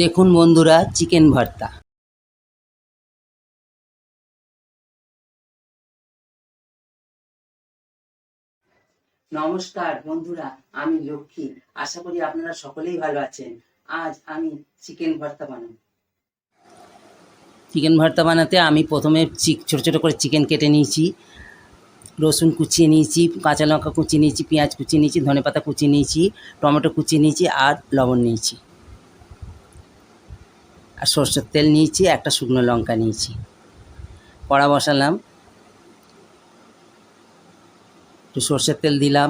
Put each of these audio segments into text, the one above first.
দেখুন বন্ধুরা, চিকেন ভর্তা। নমস্কার বন্ধুরা, আমি লক্ষ্মী। আশা করি আপনারা সকলেই ভালো আছেন। আজ আমি চিকেন ভর্তা বানাবো। চিকেন ভর্তা বানাতে আমি প্রথমে ছোটো ছোটো করে চিকেন কেটে নিয়েছি, রসুন কুচিয়ে নিয়েছি, কাঁচা লঙ্কা কুচিয়ে নিয়েছি, পেঁয়াজ কুচিয়ে নিয়েছি, ধনেপাতা কুচিয়ে নিয়েছি, টমেটো কুচিয়ে নিয়েছি আর লবণ নিয়েছি, আর সরষের তেল নিয়েছি, একটা শুকনো লঙ্কা নিয়েছি। কড়া বসালাম, একটু সরষের তেল দিলাম,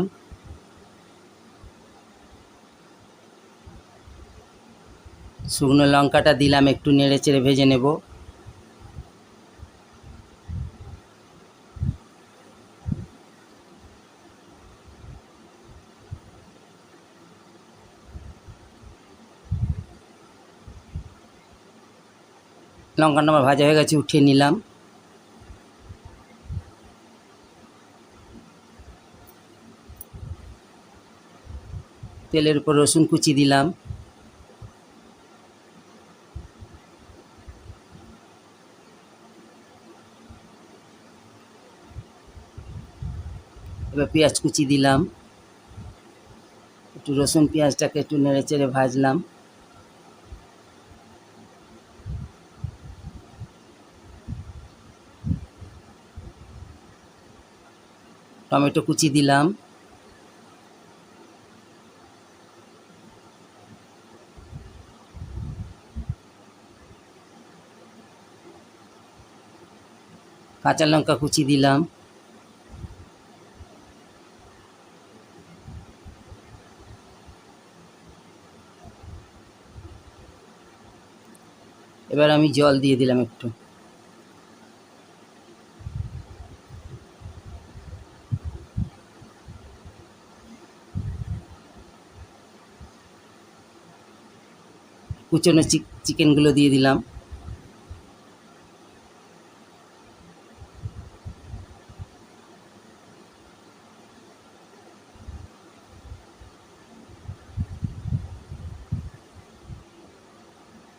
শুকনো লঙ্কাটা দিলাম, একটু নেড়ে চেড়ে ভেজে নেব। লঙ্কাটা আমার ভাজা হয়ে গেছে, উঠিয়ে নিলাম। তেলের উপর রসুন কুচি দিলাম, এবার পেঁয়াজ কুচি দিলাম, একটু রসুন পেঁয়াজটাকে একটু নেড়ে চেড়ে ভাজলাম। টমেটো কুচি দিলাম, কাঁচা লঙ্কা কুচি দিলাম, এবার আমি জল দিয়ে দিলাম একটু। কুচনো চিকেনগুলো দিয়ে দিলাম।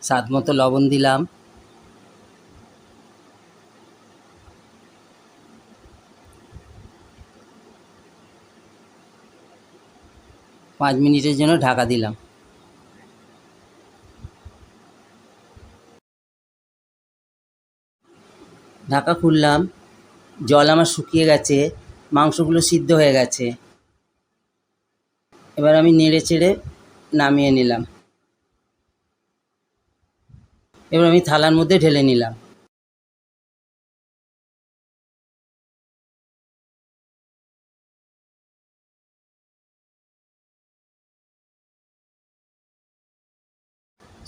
স্বাদ মতো লবণ দিলাম। পাঁচ মিনিটের জন্য ঢাকা দিলাম। ঢাকা খুললাম, জল আমার শুকিয়ে গেছে, মাংসগুলো সিদ্ধ হয়ে গেছে। এবার আমি নেড়ে চেড়ে নামিয়ে নিলাম। এবার আমি থালার মধ্যে ঢেলে নিলাম।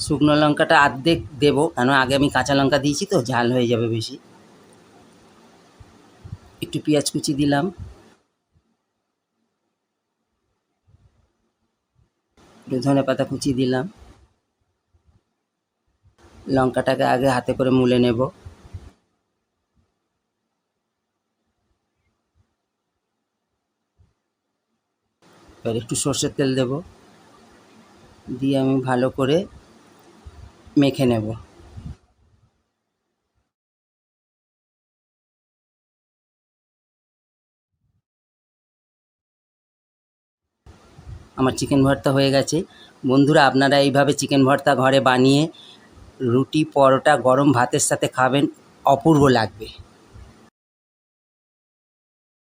শুকনো লঙ্কাটা অর্ধেক দেবো, কেন আগে আমি কাঁচা লঙ্কা দিয়েছি তো, ঝাল হয়ে যাবে বেশি। একটু পেঁয়াজ কুচি দিলাম, একটু ধনেপাতা কুচি দিলাম। লঙ্কাটাকে আগে হাতে করে মুলে নেব। এবার একটু সর্ষের তেল দেব, দিয়ে আমি ভালো করে মেখে নেব। আমার চিকেন ভর্তা হয়ে গেছে। বন্ধুরা, আপনারা এইভাবে চিকেন ভর্তা ঘরে বানিয়ে রুটি, পরোটা, গরম ভাতের সাথে খাবেন, অপূর্ব লাগবে।